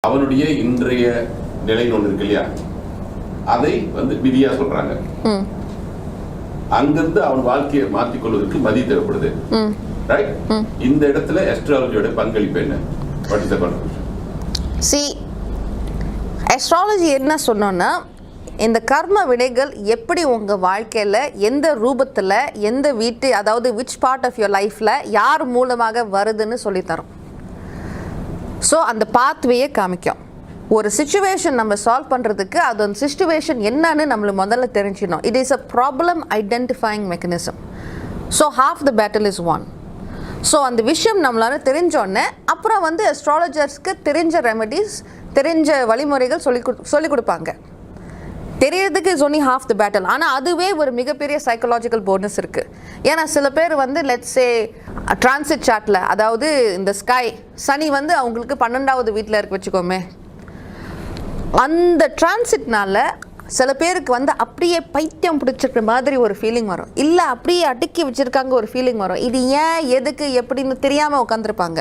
அவனுடைய இன்றைய நிலை ஒன்று இருக்கு இல்லையா, அதை வந்து விதியா சொல்றாங்க. அங்கிருந்து அவன் வாழ்க்கையை மாற்றிக்கொள்வதற்கு மதி தேவைப்படுது. ரைட்? இந்த இடத்துல அஸ்ட்ராலஜியோட பங்களிப்பு என்ன? What is the contribution? See, astrology என்ன சொன்னோன்னா, இந்த கர்ம வினைகள் எப்படி உங்கள் வாழ்க்கையில் எந்த ரூபத்தில் எந்த வீட்டு, அதாவது விச் பார்ட் ஆஃப் யுவர் லைஃப்பில் யார் மூலமாக வருதுன்னு சொல்லித்தரோம். ஸோ அந்த பாத்வேயை காமிக்கும். ஒரு சிச்சுவேஷன் நம்ம சால்வ் பண்ணுறதுக்கு அது அந்த சிச்சுவேஷன் என்னன்னு நம்மளுக்கு முதல்ல தெரிஞ்சிடணும். It is a problem identifying mechanism. So half the battle is won. So அந்த விஷயம் நம்மளால தெரிஞ்சோடனே அப்புறம் வந்து அஸ்ட்ராலஜர்ஸ்க்கு தெரிஞ்ச ரெமெடிஸ், தெரிஞ்ச வழிமுறைகள் சொல்லி கொடுப்பாங்க. தெரியறதுக்கு is only half the battle. ஆனால் அதுவே ஒரு மிகப்பெரிய சைக்கலாஜிக்கல் போனஸ் இருக்குது. ஏன்னா சில பேர் வந்து லெட்ஸ் சே டிரான்சிட் சார்ட்டில், அதாவது இந்த ஸ்கை சனி வந்து அவங்களுக்கு 12வது வீட்டில் இருக்கு வச்சுக்கோமே, அந்த டிரான்சிட்னால சில பேருக்கு வந்து அப்படியே பைத்தியம் பிடிச்சிருக்கிற மாதிரி ஒரு ஃபீலிங் வரும், இல்லை அப்படியே அடுக்கி வச்சுருக்காங்க ஒரு ஃபீலிங் வரும். இது ஏன் எதுக்கு எப்படின்னு தெரியாமல் உட்காந்துருப்பாங்க.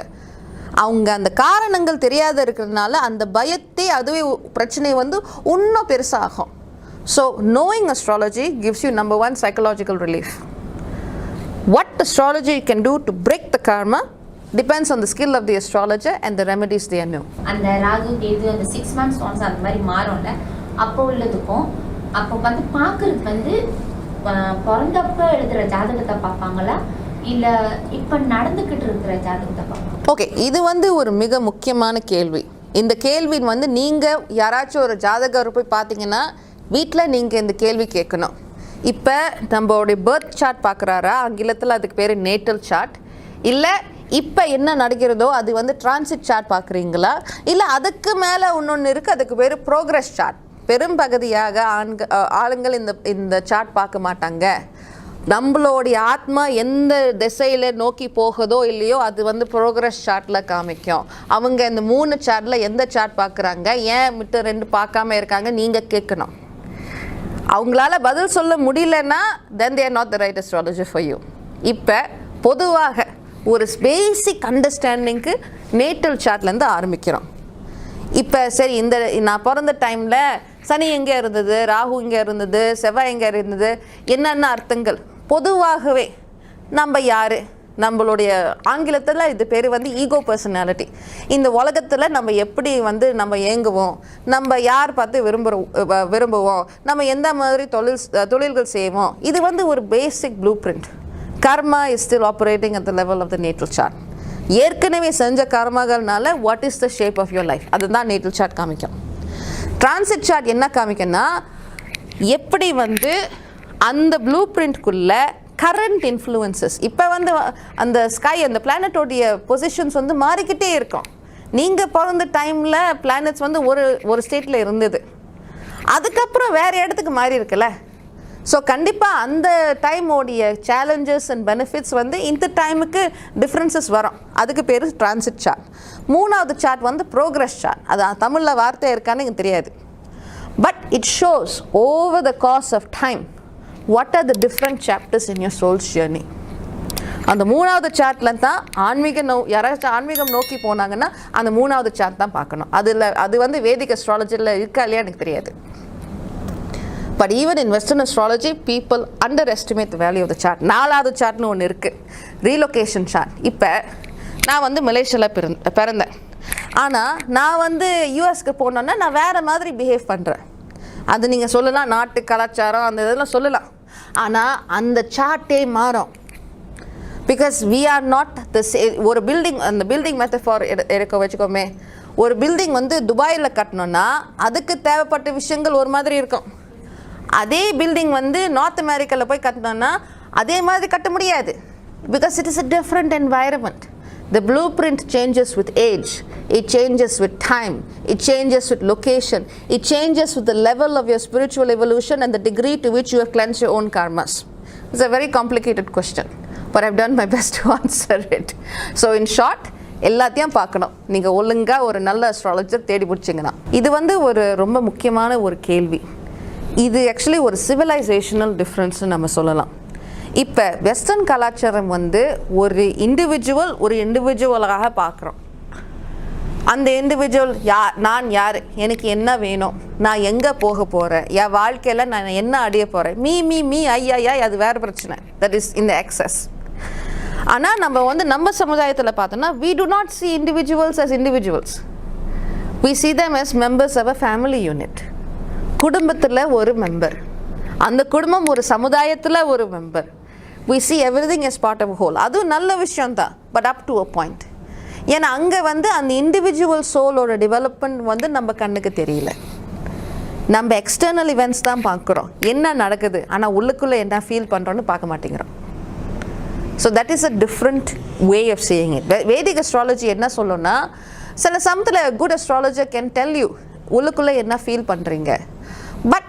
அவங்க அந்த காரணங்கள் தெரியாத இருக்கிறதுனால அந்த பயத்தை, அதுவே பிரச்சனை வந்து இன்னும் பெருசாகும். So knowing astrology gives you number one psychological relief. What astrology can do to break the karma depends on the skill of the astrologer and the remedies they know. அந்த ராகு கேது அந்த 6 months once அந்த மாதிரி மாறும்ல, அப்போ உள்ளதுக்கும் அப்போ வந்து பார்க்கறது வந்து பிறந்தப்ப எழுதுற ஜாதகத்தை பார்ப்பாங்களா இல்லை இப்போ நடந்துக்கிட்டு இருக்கிற ஜாதகத்தை பார்ப்பாங்க? ஓகே, இது வந்து ஒரு மிக முக்கியமான கேள்வி. இந்த கேள்வி வந்து நீங்கள் யாராச்சும் ஒரு ஜாதகர் போய் பார்த்தீங்கன்னா வீட்டில் நீங்கள் இந்த கேள்வி கேட்கணும். இப்போ நம்மளுடைய பர்த் சார்ட் பார்க்குறாரா, ஆங்கிலத்தில் அதுக்கு பேர் நேட்டல் சார்ட், இல்லை இப்போ என்ன நடக்கிறதோ அது வந்து டிரான்சிட் சார்ட் பார்க்குறீங்களா, இல்லை அதுக்கு மேலே இன்னொன்று இருக்குது அதுக்கு பேர் ப்ரோக்ரஸ் சார்ட். பெரும்பகுதியாக ஆளுங்கள் இந்த சார்ட் பார்க்க மாட்டாங்க. நம்மளுடைய ஆத்மா எந்த திசையில் நோக்கி போகுதோ இல்லையோ அது வந்து ப்ரோக்ரஸ் சார்ட்டில் காமிக்கும். அவங்க இந்த 3 சார்ட்டில் எந்த சார்ட் பார்க்குறாங்க, ஏன் மிட்ட 2 பார்க்காம இருக்காங்க நீங்கள் கேட்கணும். அவங்களால பதில் சொல்ல முடியலன்னா then they are not the right astrologer for you. இப்போ பொதுவாக ஒரு பேசிக் அண்டர்ஸ்டாண்டிங்க்கு நேட்டல் சார்ட்லேருந்து ஆரம்பிக்கிறோம். இப்போ சரி, இந்த நான் பிறந்த டைமில் சனி எங்கே இருந்தது, ராகு எங்கே இருந்தது, செவ்வாய் எங்கே இருந்தது, என்னென்ன அர்த்தங்கள். பொதுவாகவே நம்ம யார், நம்மளுடைய ஆங்கிலத்தில் இது பேர் வந்து ஈகோ பர்சனாலிட்டி. இந்த உலகத்தில் நம்ம எப்படி வந்து நம்ம ஏங்குவோம், நம்ம யார் பார்த்து விரும்புவோம், நம்ம எந்த மாதிரி தொழில்கள் செய்வோம், இது வந்து ஒரு basic blueprint. Karma is still operating at the level of the natal chart. ஏற்கனவே செஞ்ச கர்மாக்கள்னால what is the shape of your life, அதுதான் நேட்டல் சார்ட் காமிக்கும். டிரான்சிட் சார்ட் என்ன காமிக்குன்னா, எப்படி வந்து அந்த ப்ளூ பிரிண்ட்குள்ளே கரண்ட் இன்ஃப்ளூயன்சஸ், இப்போ வந்து அந்த ஸ்கை அந்த பிளானட்டோடைய பொசிஷன்ஸ் வந்து மாறிக்கிட்டே இருக்கும். நீங்கள் பிறந்த டைமில் பிளானட்ஸ் வந்து ஒரு ஸ்டேட்டில் இருந்தது, அதுக்கப்புறம் வேறு இடத்துக்கு மாறி இருக்குல்ல. ஸோ கண்டிப்பாக அந்த டைமோடைய சேலஞ்சஸ் அண்ட் பெனிஃபிட்ஸ் வந்து இந்த டைமுக்கு டிஃப்ரென்சஸ் வரும். அதுக்கு பேர் டிரான்சிட் சார்ட். 3வது சார்ட் வந்து ப்ரோக்ரஸ் சார்ட். அது தமிழில் வார்த்தை இருக்கான்னு எனக்கு தெரியாது. But it shows over the course of time what are the different chapters in your soul's journey. அந்த 3வது சார்ட்டில் தான் யாராச்சும் ஆன்மீகம் நோக்கி போனாங்கன்னா அந்த 3வது சார்ட் தான் பார்க்கணும். அது வந்து வேதிக் அஸ்ட்ராலஜியில் இருக்கா இல்லையா எனக்கு தெரியாது. But even in western astrology people underestimate the value of the chart. 4வது சார்ட்னு ஒன்று இருக்குது, ரீலொகேஷன் சார்ட். இப்போ நான் வந்து மலேசியாவில் பிறந்தேன், ஆனால் நான் வந்து யூஎஸ்க்கு போனோன்னா நான் வேறு மாதிரி பிஹேவ் பண்ணுறேன். அது நீங்கள் சொல்லலாம், நாட்டு கலாச்சாரம் அந்த இதெல்லாம் சொல்லலாம். ஆனால் அந்த சார்ட்டே மாறும். Because we are not the ஒரு பில்டிங், அந்த பில்டிங் மெத்தஃபார் எடுக்க வச்சுக்கோமே, ஒரு பில்டிங் வந்து துபாயில் கட்டணுன்னா அதுக்கு தேவைப்பட்ட விஷயங்கள் ஒரு மாதிரி இருக்கும். அதே பில்டிங் வந்து நார்த் அமெரிக்காவில் போய் கட்டணுன்னா அதே மாதிரி கட்ட முடியாது. Because it is a different environment. The blueprint changes with age, it changes with time, it changes with location, it changes with the level of your spiritual evolution and the degree to which you have cleansed your own karmas. It's a very complicated question, but I've done my best to answer it. So in short, எல்லாத்தையும் பார்க்கணும் நீங்கள் ஒழுங்காக ஒரு நல்ல astrologer தேடி பிடிச்சிங்கன்னா. இது வந்து ஒரு ரொம்ப முக்கியமான ஒரு கேள்வி. இது ஆக்சுவலி ஒரு சிவிலைசேஷனல் டிஃப்ரென்ஸ்னு நம்ம சொல்லலாம். இப்போ வெஸ்டர்ன் கலாச்சாரம் வந்து ஒரு இண்டிவிஜுவலாக பார்க்குறோம். அந்த இண்டிவிஜுவல் நான் யார், எனக்கு என்ன வேணும், நான் எங்கே போக போகிறேன், என் வாழ்க்கையில் நான் என்ன அடைய போகிறேன், மீ ஐயா அது வேறு பிரச்சனை. தட் இஸ் இந்த எக்ஸஸ். ஆனால் நம்ம வந்து நம்ம சமுதாயத்தில் பார்த்தோன்னா we do not see individuals as individuals. We see them as members of a family unit. குடும்பத்தில் ஒரு மெம்பர், அந்த குடும்பம் ஒரு சமுதாயத்தில் ஒரு member. We see everything as part of a whole. அதுவும் நல்ல விஷயம்தான், but up to a point. ஏன்னா அங்கே வந்து அந்த இண்டிவிஜுவல் சோலோட டெவலப்மெண்ட் வந்து நம்ம கண்ணுக்கு தெரியல. நம்ம எக்ஸ்டர்னல் இவெண்ட்ஸ் தான் பார்க்குறோம், என்ன நடக்குது, ஆனால் உள்ளுக்குள்ளே என்ன ஃபீல் பண்ணுறோன்னு பார்க்க மாட்டேங்கிறோம். So that is a different way of saying it. Vedic astrology என்ன சொல்லணும்னா, சில சமயத்தில் good astrologer can tell you உள்ளுக்குள்ளே என்ன ஃபீல் பண்ணுறீங்க. But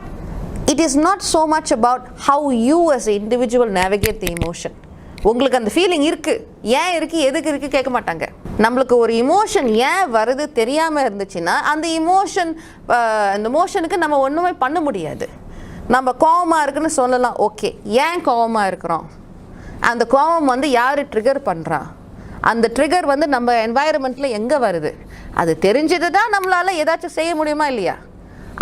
it is not so much about how you as a individual navigate the emotion. உங்களுக்கு அந்த feeling இருக்குது, ஏன் இருக்குது, எதுக்கு இருக்குது கேட்க மாட்டாங்க. நம்மளுக்கு ஒரு இமோஷன் ஏன் வருது தெரியாமல் இருந்துச்சுன்னா அந்த இமோஷனுக்கு நம்ம ஒன்றுமே பண்ண முடியாது. நம்ம கோவமாக இருக்குன்னு சொல்லலாம், ஓகே, ஏன் கோவமாக இருக்கிறோம், அந்த கோவம் வந்து யார் ட்ரிகர் பண்ணுறா, அந்த ட்ரிகர் வந்து நம்ம என்வாயரமெண்ட்டில் எங்கே வருது, அது தெரிஞ்சது தான் நம்மளால் ஏதாச்சும் செய்ய முடியுமா இல்லையா.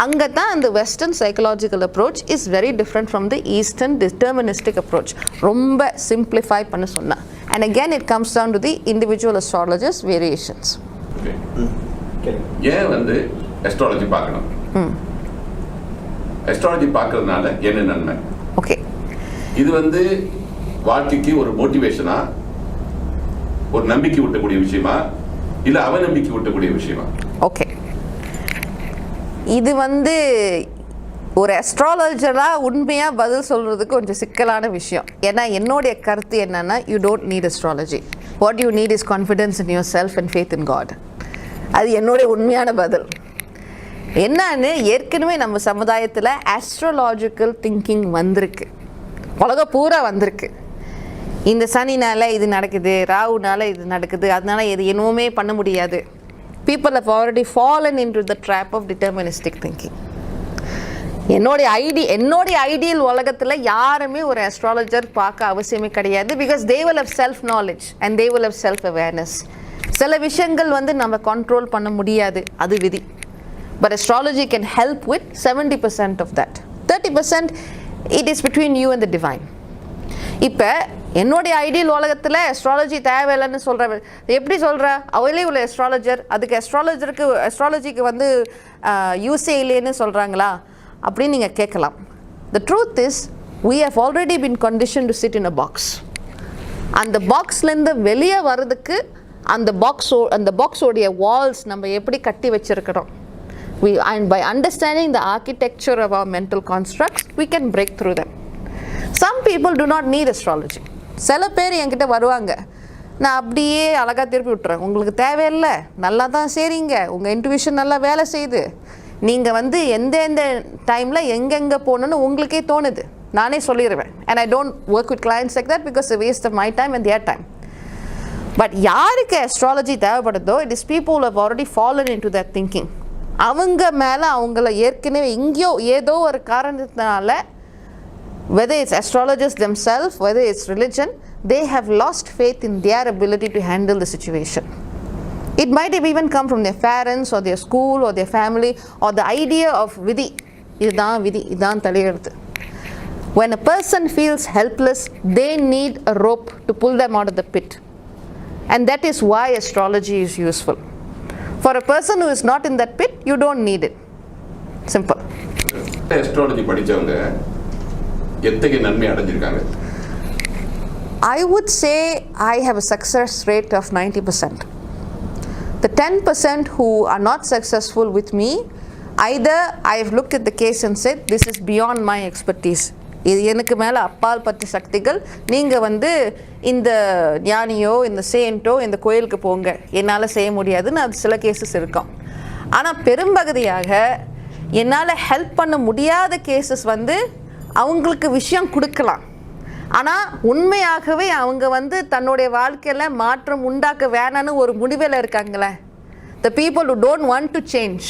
அங்கே தான் அந்த western psychological approach is very different from the eastern deterministic approach. ரொம்ப சிம்பிளிஃபை பண்ண சொன்னா. And again it comes down to the individual astrologers variations. ஏன் வந்து அஸ்ட்ராலஜி பார்க்கணும், அஸ்ட்ராலஜி பார்க்கறதுனால என்ன நன்மை? ஓகே, இது வந்து வாழ்க்கைக்கு ஒரு மோட்டிவேஷனா, ஒரு நம்பிக்கை ஊட்டக்கூடிய விஷயமா, இல்ல அவநம்பிக்கை ஊட்டக்கூடிய விஷயமா? ஓகே, இது வந்து ஒரு அஸ்ட்ராலஜராக உண்மையாக பதில் சொல்கிறதுக்கு கொஞ்சம் சிக்கலான விஷயம். ஏன்னா என்னுடைய கருத்து என்னென்னா, you don't need astrology. What you need is confidence in yourself and faith in God. அது என்னுடைய உண்மையான பதில். என்னன்னு, ஏற்கனவே நம்ம சமுதாயத்தில் ஆஸ்ட்ராலாஜிக்கல் திங்கிங் வந்திருக்கு, உலகம் பூரா வந்திருக்கு. இந்த சனினால் இது நடக்குது, ராகுனால இது நடக்குது, அதனால இது என்னவுமே பண்ண முடியாது. People have already fallen into the trap of deterministic thinking. என்னுடைய ஐடியல் உலகத்தில் யாருமே ஒரு அஸ்ட்ராலஜர் பார்க்க அவசியமே கிடையாது. Because they will have self knowledge and they will have self awareness. சில விஷயங்கள் வந்து நம்ம கண்ட்ரோல் பண்ண முடியாது, அது விதி. But astrology can help with 70% of that. 30% it is between you and the divine. இப்போ என்னுடைய ஐடியல் உலகத்தில் அஸ்ட்ராலஜி தேவையில்லைன்னு சொல்கிற, எப்படி சொல்கிற, அவளே உள்ள அஸ்ட்ராலஜர், அதுக்கு அஸ்ட்ராலஜிக்கு வந்து யூஸே இல்லைன்னு சொல்கிறாங்களா அப்படின்னு நீங்கள் கேட்கலாம். The truth is we have already been conditioned to sit in a box. அந்த பாக்ஸ்லேருந்து வெளியே வர்றதுக்கு அந்த பாக்ஸோடைய வால்ஸ் நம்ம எப்படி கட்டி வச்சிருக்கிறோம். And by understanding the architecture of our mental constructs, we can break through them. Some people do not need astrology. சில பேர் என்கிட்ட வருவாங்க, நான் அப்படியே அழகாக திருப்பி விட்டுறேன், உங்களுக்கு தேவையில்லை, நல்லா தான் செய்கிறீங்க, உங்கள் இன்ட்யூஷன் நல்லா வேலை செய்யுது, நீங்கள் வந்து எந்தெந்த டைமில் எங்கெங்கே போகணுன்னு உங்களுக்கே தோணுது, நானே சொல்லிடுவேன். And I don't work with clients like that because it's a waste of my time and their time. But யாருக்கு astrology தேவைப்படுதோ, it is people who have already fallen into that thinking. அவங்க மேலே அவங்கள ஏற்கனவே எங்கேயோ ஏதோ ஒரு காரணத்தினால, whether it's astrologers themselves, whether it's religion, they have lost faith in their ability to handle the situation. It might have even come from their parents or their school or their family or the idea of vidhi. Idan taliyirudhu. When a person feels helpless, they need a rope to pull them out of the pit. And that is why astrology is useful. For a person who is not in that pit, you don't need it. Simple. Astrology படிச்சவங்க எத்தனை நன்மை அடைஞ்சிருக்காங்க? I would say I have a success rate of 90%. The 10% who are not successful with me, either I have looked at the case and said, this is beyond my expertise. இது எனக்கு மேலே அப்பால் பட்ட சக்திகள், நீங்கள் வந்து இந்த ஞானியோ இந்த சேண்டோ இந்த கோயிலுக்கு போங்க, என்னால் செய்ய முடியாதுன்னு அது சில கேசஸ் இருக்கும். ஆனால் பெரும்பகுதியாக என்னால் ஹெல்ப் பண்ண முடியாத கேசஸ் வந்து அவங்களுக்கு விஷயம் கொடுக்கலாம், ஆனால் உண்மையாகவே அவங்க வந்து தன்னுடைய வாழ்க்கையில் மாற்றம் உண்டாக்க வேணான்னு ஒரு முடிவில் இருக்காங்களே, the people who don't want to change,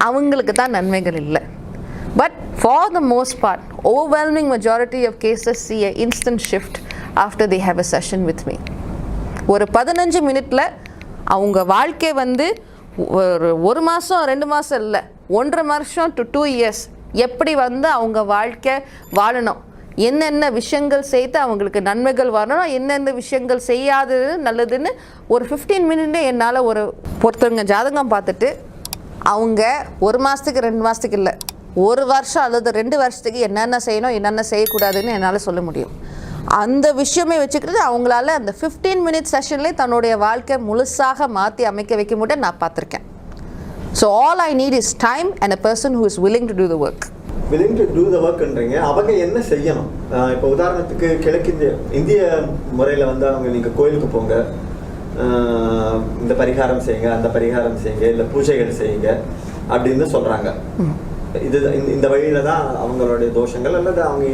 அவங்களுக்கு தான் நன்மைகள் இல்லை. But for the most part, overwhelming majority of cases see an instant shift after they have a session with me. ஒரு 15 மினிட்டில் அவங்க வாழ்க்கை வந்து ஒரு மாதம் 2 மாதம் இல்லை, 1.5 வருஷம் to 2 years எப்படி வந்து அவங்க வாழ்க்கை வாழணும், என்னென்ன விஷயங்கள் செய்து அவங்களுக்கு நன்மைகள் வரணும், என்னென்ன விஷயங்கள் செய்யாதது நல்லதுன்னு ஒரு 15 மினிட்ல என்னால் ஒருத்தவங்க ஜாதகம் பார்த்துட்டு அவங்க 1 மாதத்துக்கு 2 மாதத்துக்கு இல்லை, 1 வருஷம் அல்லது 2 வருஷத்துக்கு என்னென்ன செய்யணும் என்னென்ன செய்யக்கூடாதுன்னு என்னால் சொல்ல முடியும். அந்த விஷயமே வச்சுக்கிறது அவங்களால அந்த 15 மினிட் செஷன்லேயே தன்னுடைய வாழ்க்கை முழுசாக மாற்றி அமைக்க வைக்க முடியும் நான் பார்த்துருக்கேன். So all I need is time and a person who is willing to do the work. willing to do the workன்றீங்க, அவங்க என்ன செய்யணும்? இப்போ உதாரணத்துக்கு இந்திய முறையில் வந்து அவங்க நீங்கள் கோயிலுக்கு போங்க, இந்த பரிகாரம் செய்யுங்க, அந்த பரிகாரம் செய்யுங்க, இல்லை பூஜைகள் செய்யுங்க அப்படின்னு சொல்கிறாங்க. இது இந்த வழியில தான் அவங்களுடைய தோஷங்கள் அல்லது அவங்க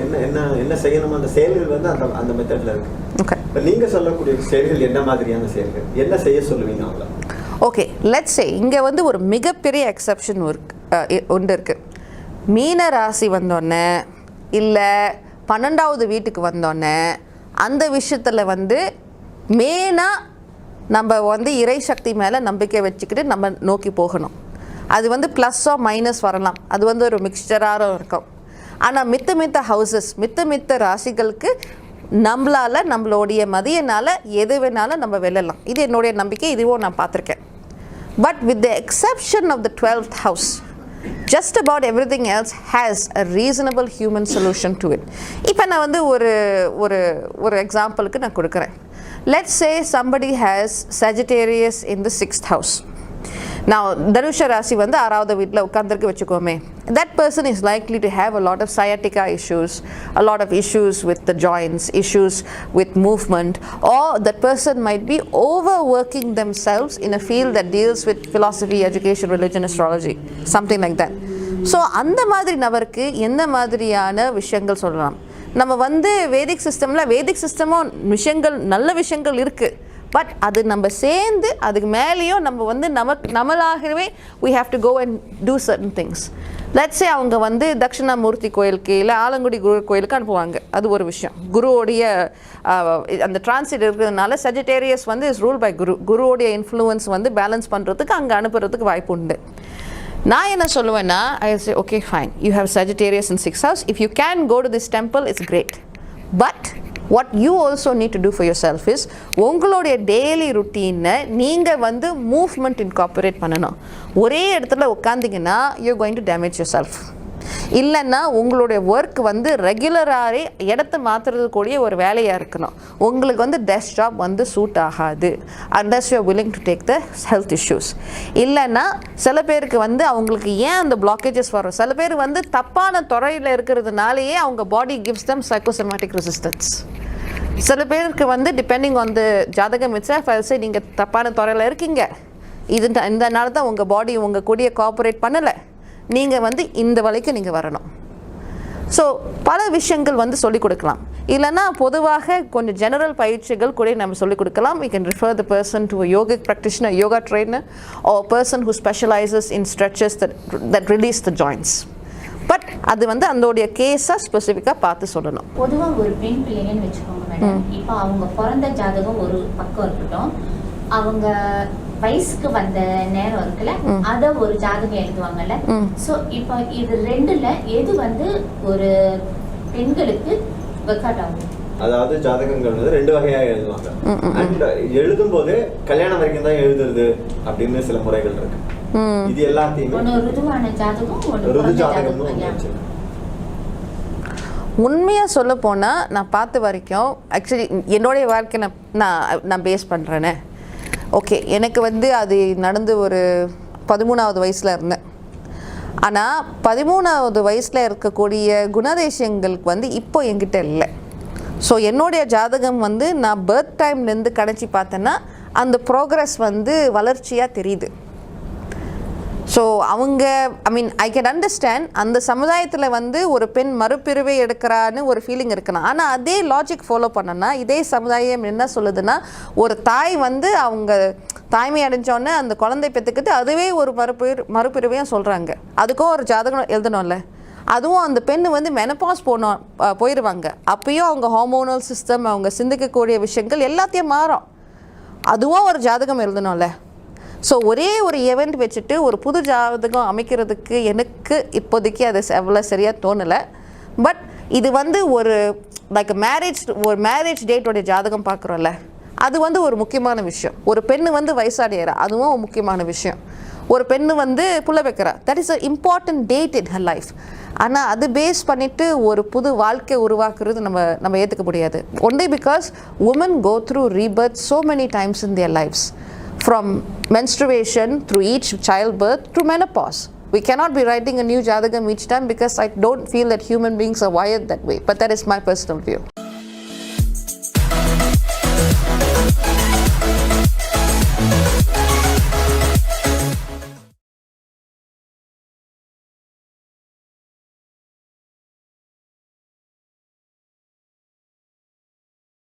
என்ன செய்யணும் அந்த செயல்கள் வந்து அந்த மெத்தட்ல இருக்கு. இப்போ நீங்க சொல்லக்கூடிய செயல்கள் என்ன மாதிரியான செயல்கள், என்ன செய்ய சொல்லுவீங்க அவங்கள? ஓகே, லெட்ஸ் சே இங்கே வந்து ஒரு மிகப்பெரிய எக்ஸப்ஷன் ஒன்று இருக்குது. மீன ராசி வந்தோடனே இல்லை 12வது வீட்டுக்கு வந்தோடனே அந்த விஷயத்தில் வந்து மெயினாக நம்ம வந்து இறை சக்தி மேலே நம்பிக்கை வச்சுக்கிட்டு நம்ம நோக்கி போகணும். அது வந்து ப்ளஸ்ஸோ மைனஸ் வரலாம், அது வந்து ஒரு மிக்சராக இருக்கும். ஆனால் மித்த ஹவுசஸ் மித்த ராசிகளுக்கு நம்மளுடைய மதியனால் எது வேணாலும் நம்ம வெல்லலாம். இது என்னுடைய நம்பிக்கை, இதுவும் நான் பார்த்துருக்கேன். But with the exception of the 12th house, just about everything else has a reasonable human solution to it. இப்போ நான் வந்து ஒரு எக்ஸாம்பிளுக்கு நான் கொடுக்குறேன். Let's say somebody has Sagittarius in the 6th house. Now தனுஷ ராசி வந்து 6வது வீட்டில் உட்காந்துருக்கு வச்சுக்கோமே. That person is likely to have a lot of sciatica issues, a lot of issues with the joints, issues with movement, or that person might be overworking themselves in a field that deals with philosophy, education, religion, astrology, something like that. So அந்த மாதிரி நபருக்கு எந்த மாதிரியான விஷயங்கள் சொல்லலாம்? நம்ம வந்து வேதிக் சிஸ்டமும் விஷயங்கள் நல்ல விஷயங்கள் இருக்குது. பட் அது நம்ம சேர்ந்து அதுக்கு மேலேயும் நம்ம வந்து நம்மளாகவே we have to go and do certain things. Let's say அவங்க வந்து தட்சிணாமூர்த்தி கோயிலுக்கு இல்லை ஆலங்குடி குரு கோயிலுக்கு அனுப்புவாங்க. அது ஒரு விஷயம். குருவோடைய அந்த டிரான்சிட் இருக்கிறதுனால Sagittarius வந்து இஸ் ரூல் பை குருவோடைய இன்ஃப்ளூயன்ஸ் வந்து பேலன்ஸ் பண்ணுறதுக்கு அங்கே அனுப்புறதுக்கு வாய்ப்பு உண்டு. நான் என்ன சொல்லுவேன்னா, I say okay fine, you have Sagittarius in 6th house, if you can go to this temple it's great, but what you also need to do for yourself is உங்களுடைய டெய்லி ருட்டீனை நீங்கள் வந்து மூவ்மெண்ட் இன்கார்பரேட் பண்ணணும். ஒரே இடத்துல உட்காந்திங்கன்னா you're going to damage yourself. இல்லைன்னா உங்களுடைய work வந்து ரெகுலராகவே இடத்த மாற்றுறதுக்கூடிய ஒரு வேலையாக இருக்கணும். உங்களுக்கு வந்து டெஸ்க் ஜாப் வந்து சூட் ஆகாது unless you are willing to take the health issues. இல்லைன்னா சில பேருக்கு வந்து அவங்களுக்கு ஏன் அந்த பிளாக்கேஜஸ் வரும், சில பேர் வந்து தப்பான துறையில் இருக்கிறதுனாலேயே அவங்க பாடி gives them psychosomatic resistance. சில பேருக்கு வந்து டிபெண்டிங் ஆன் த ஜாதகம் itself, I say நீங்கள் தப்பான துறையில் இருக்கீங்க, இந்த நாள் தான் உங்கள் பாடி உங்கள் கூடிய கோஆப்ரேட் பண்ணலை, நீங்கள் வந்து இந்த வழிக்கு நீங்கள் வரணும். ஸோ பல விஷயங்கள் வந்து சொல்லிக் கொடுக்கலாம். இல்லைன்னா பொதுவாக கொஞ்சம் ஜெனரல் பயிற்சிகள் கூட நம்ம சொல்லிக் கொடுக்கலாம். We can refer the person to a yogic practitioner, yoga trainer, or a person who specializes in stretches that release the joints. But அது வந்து அதோடைய கேஸாக ஸ்பெசிஃபிக்காக பார்த்து சொல்லணும். பொதுவாக ஒரு பெண் பிள்ளைங்கன்னு வச்சுக்கோங்க மேடம், இப்போ அவங்க பிறந்த ஜாதகம் ஒரு பக்கம் இருக்கட்டும், அவங்க வயசுக்கு வந்த நேரம் இருக்குல்ல, அத ஒரு ஜாதகம் எழுதுவாங்கல்ல. சோ இப்போ இது ரெண்டுல எது வந்து ஒரு பெண்களுக்கு ஒர்க் அவுட் ஆகும்? அதாவது ஜாதகங்கள் வந்து 2 வகையா எழுதுவாங்க. அண்ட் எழுதும் போது கல்யாணம் வரைக்கும் தான் எழுதுறது அப்படின்னு சில முறைகள் இருக்கு. இது எல்லாத்தையும் ஒன்னு ருதுவான ஜாதகம், ஒன்னு ருது ஜாதகம். உண்மையாக சொல்ல போனால் நான் பார்த்த வரைக்கும் ஆக்சுவலி என்னுடைய வாழ்க்கை நான் பேஸ் பண்ணுறேனே. ஓகே, எனக்கு வந்து அது நடந்து ஒரு 13வது வயசில் இருந்தேன். ஆனால் 13வது வயசில் இருக்கக்கூடிய குணதேசியங்களுக்கு வந்து இப்போ என்கிட்ட இல்லை. ஸோ என்னுடைய ஜாதகம் வந்து நான் பர்த் டைம்லேருந்து கணிச்சு பார்த்தேன்னா அந்த ப்ரோக்ரஸ் வந்து வளர்ச்சியாக தெரியுது. ஸோ அவங்க ஐ கேன் அண்டர்ஸ்டாண்ட் அந்த சமுதாயத்தில் வந்து ஒரு பெண் மறுபிரிவை எடுக்கிறான்னு ஒரு ஃபீலிங் இருக்கணும். ஆனால் அதே லாஜிக் ஃபாலோ பண்ணனா இதே சமுதாயம் என்ன சொல்லுதுன்னா, ஒரு தாய் வந்து அவங்க தாய்மை அடைஞ்சோடனே அந்த குழந்தை பெற்றுக்கிட்டு அதுவே ஒரு மறுபிரிவையும் சொல்கிறாங்க. அதுக்கும் ஒரு ஜாதகம் எழுதணும்ல. அதுவும் அந்த பெண்ணு வந்து மெனபாஸ் போயிடுவாங்க. அப்பயும் அவங்க ஹார்மோனல் சிஸ்டம், அவங்க சிந்திக்கக்கூடிய விஷயங்கள் எல்லாத்தையும் மாறும். அதுவும் ஒரு ஜாதகம் எழுதணும்ல. ஸோ ஒரே ஒரு ஈவெண்ட் வச்சுட்டு ஒரு புது ஜாதகம் அமைக்கிறதுக்கு எனக்கு இப்போதைக்கு அது எவ்வளோ சரியாக தோணலை. பட் இது வந்து ஒரு லைக் மேரேஜ் டேட்டோடைய ஜாதகம் பார்க்குறோம்ல, அது வந்து ஒரு முக்கியமான விஷயம். ஒரு பெண்ணு வந்து வயசாடியறா, அதுவும் ஒரு முக்கியமான விஷயம். ஒரு பெண்ணு வந்து புள்ள வைக்கிறா, that is a important date in her life. ஆனால் அது பேஸ் பண்ணிவிட்டு ஒரு புது வாழ்க்கை உருவாக்குறது நம்ம ஏற்றுக்க முடியாது. Only because women go through rebirth so many times in their lives, from menstruation through each childbirth to menopause. We cannot be writing a new jadagam each time because I don't feel that human beings are wired that way. But that is my personal view.